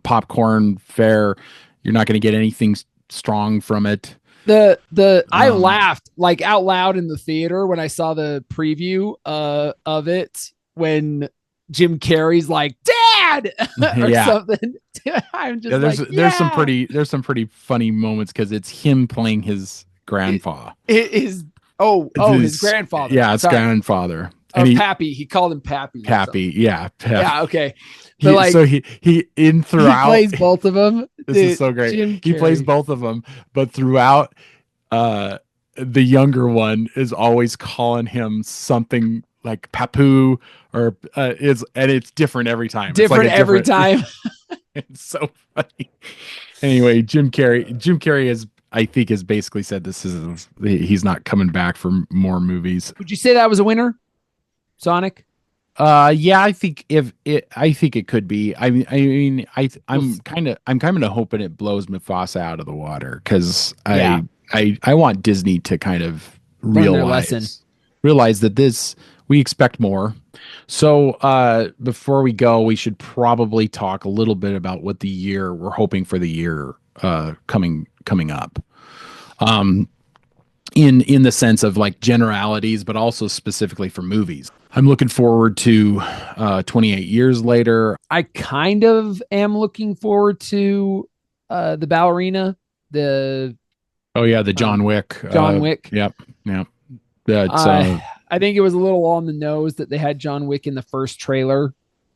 Speaker 2: popcorn fare. You're not going to get anything strong from it.
Speaker 1: I laughed like out loud in the theater when I saw the preview of it when Jim Carrey's like, "Dad," or something. I'm just
Speaker 2: there's some pretty funny moments because it's him playing his grandfather.
Speaker 1: His grandfather.
Speaker 2: Yeah, it's grandfather.
Speaker 1: And Pappy. He called him Pappy.
Speaker 2: Pappy. Yeah.
Speaker 1: Yeah. Okay. But
Speaker 2: he throughout
Speaker 1: he plays both of them.
Speaker 2: This is so great. He plays both of them, but throughout, the younger one is always calling him something like Papu, or it's different every time.
Speaker 1: Every time.
Speaker 2: It's so funny. Anyway, Jim Carrey has basically said he's not coming back for more movies.
Speaker 1: Would you say that was a winner? Sonic?
Speaker 2: Yeah, I think it could be. I'm kind of hoping it blows Mufasa out of the water because I want Disney to kind of realize that we expect more. So before we go, we should probably talk a little bit about what we're hoping for the year coming up. In the sense of like generalities, but also specifically for movies. I'm looking forward to 28 Years Later. I
Speaker 1: kind of am looking forward to the Ballerina.
Speaker 2: The John Wick. Yep.
Speaker 1: I think it was a little on the nose that they had John Wick in the first trailer.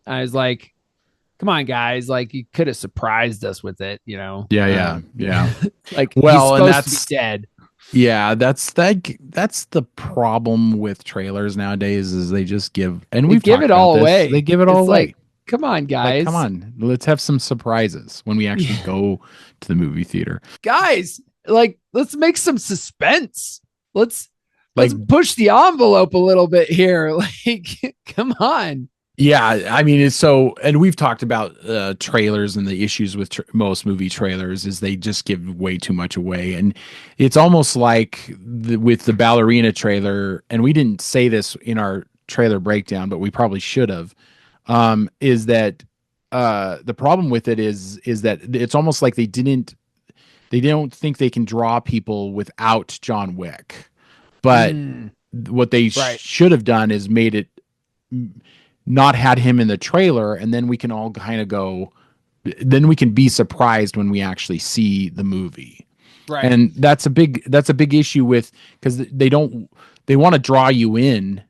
Speaker 1: I was like, come on, guys. Like, you could have surprised us with it, you know?
Speaker 2: Yeah.
Speaker 1: Like, he's supposed to be dead.
Speaker 2: Yeah, that's the problem with trailers nowadays is they just give it
Speaker 1: all away.
Speaker 2: They give it all away.
Speaker 1: Like, come on, guys.
Speaker 2: Like, come on. Let's have some surprises when we actually go to the movie theater.
Speaker 1: Guys, like, let's make some suspense. Let's push the envelope a little bit here. Like, come on.
Speaker 2: Yeah, I mean, and we've talked about trailers and the issues with most movie trailers is they just give way too much away. And it's almost like with the Ballerina trailer, and we didn't say this in our trailer breakdown, but we probably should have, is that the problem with it is that it's almost like they don't think they can draw people without John Wick. But what they should have done is made it not had him in the trailer, and then we can all kind of then we can be surprised when we actually see the movie.
Speaker 1: Right.
Speaker 2: And that's a big issue with, because they want to draw you in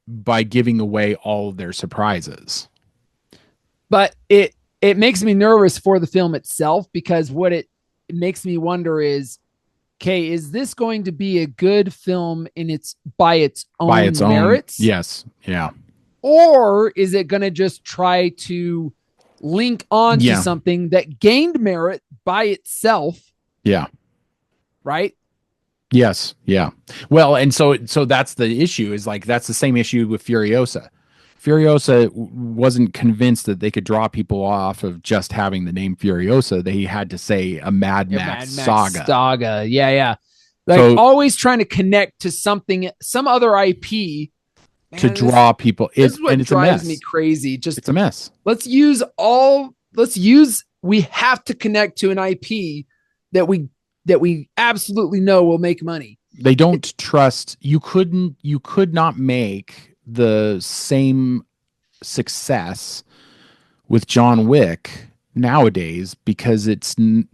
Speaker 2: by giving away all of their surprises.
Speaker 1: But it makes me nervous for the film itself, because what it makes me wonder is, okay, is this going to be a good film by its own merits?
Speaker 2: Yes. Yeah.
Speaker 1: Or is it going to just try to link on to something that gained merit by itself?
Speaker 2: Yeah.
Speaker 1: Right?
Speaker 2: Yes. Yeah. Well, and so that's the issue, is like, that's the same issue with Furiosa. Furiosa wasn't convinced that they could draw people off of just having the name Furiosa. They had to say a Mad Max saga.
Speaker 1: Yeah. Like, always trying to connect to something, some other IP. Man,
Speaker 2: to draw people.
Speaker 1: This is what drives me crazy.
Speaker 2: It's a mess.
Speaker 1: We have to connect to an IP that we absolutely know will make money.
Speaker 2: They don't trust. You could not make the same success with John Wick nowadays because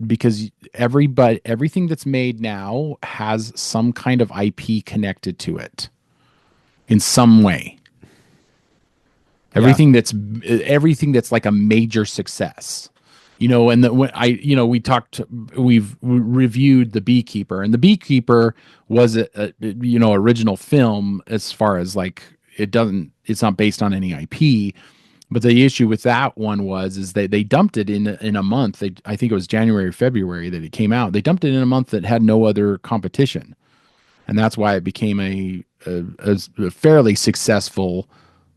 Speaker 2: because everything that's made now has some kind of IP connected to it in some way. Everything that's like a major success. And we've reviewed The Beekeeper, and The Beekeeper was a original film as far as like it's not based on any IP, but the issue with that one is they dumped it in a month. I think it was January or February that it came out. They dumped it in a month that had no other competition, and that's why it became a fairly successful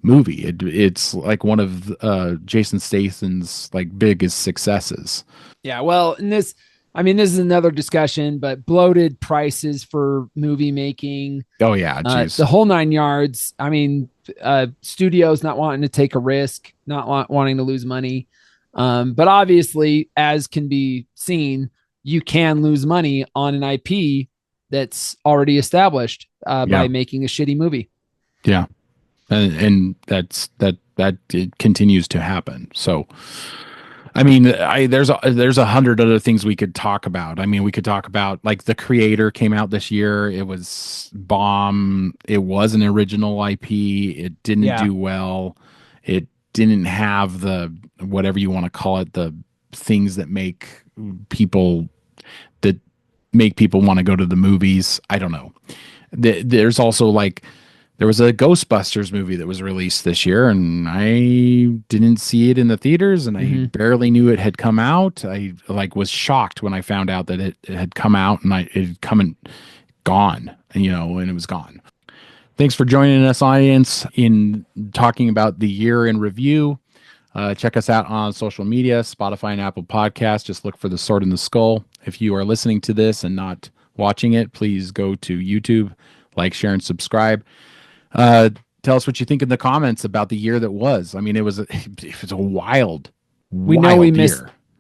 Speaker 2: movie. It's like one of Jason Statham's like biggest successes.
Speaker 1: Yeah, well, this is another discussion, but bloated prices for movie making.
Speaker 2: Oh yeah, geez.
Speaker 1: The whole 9 yards. Studios not wanting to take a risk, not wanting to lose money. But obviously, as can be seen, you can lose money on an IP that's already established by making a shitty movie.
Speaker 2: Yeah. And that it continues to happen. So, there's 100 other things we could talk about. We could talk about like The Creator came out this year. It was bomb. It was an original IP. It didn't do well. It didn't have the whatever you want to call it, the things that make people want to go to the movies. I don't know. There's also like. There was a Ghostbusters movie that was released this year, and I didn't see it in the theaters, and I barely knew it had come out. I was shocked when I found out that it had come out, and it had come and gone, and it was gone. Thanks for joining us, audience, in talking about the year in review. Check us out on social media, Spotify and Apple Podcasts. Just look for The Sword in the Skull. If you are listening to this and not watching it, please go to YouTube, like, share, and subscribe. Tell us what you think in the comments about the year that was. It was a wild year.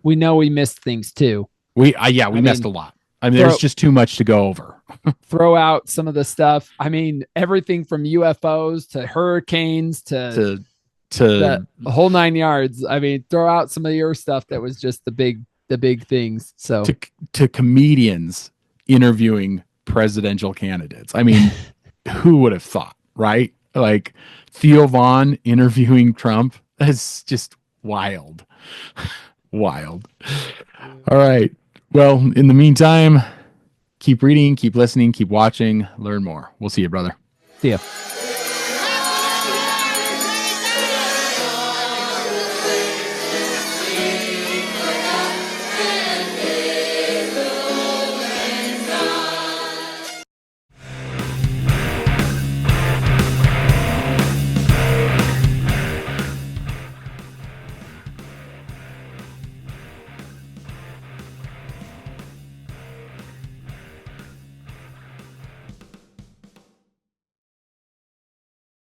Speaker 1: We know we missed things too.
Speaker 2: We missed a lot. There's just too much to go over.
Speaker 1: Throw out some of the stuff. Everything from UFOs to hurricanes to the whole 9 yards. Throw out some of your stuff that was just the big things. So
Speaker 2: to comedians interviewing presidential candidates. Who would have thought? Right? Like Theo Vaughn interviewing Trump. That's just wild. Wild. All right. Well, in the meantime, keep reading, keep listening, keep watching, learn more. We'll see you, brother.
Speaker 1: See ya.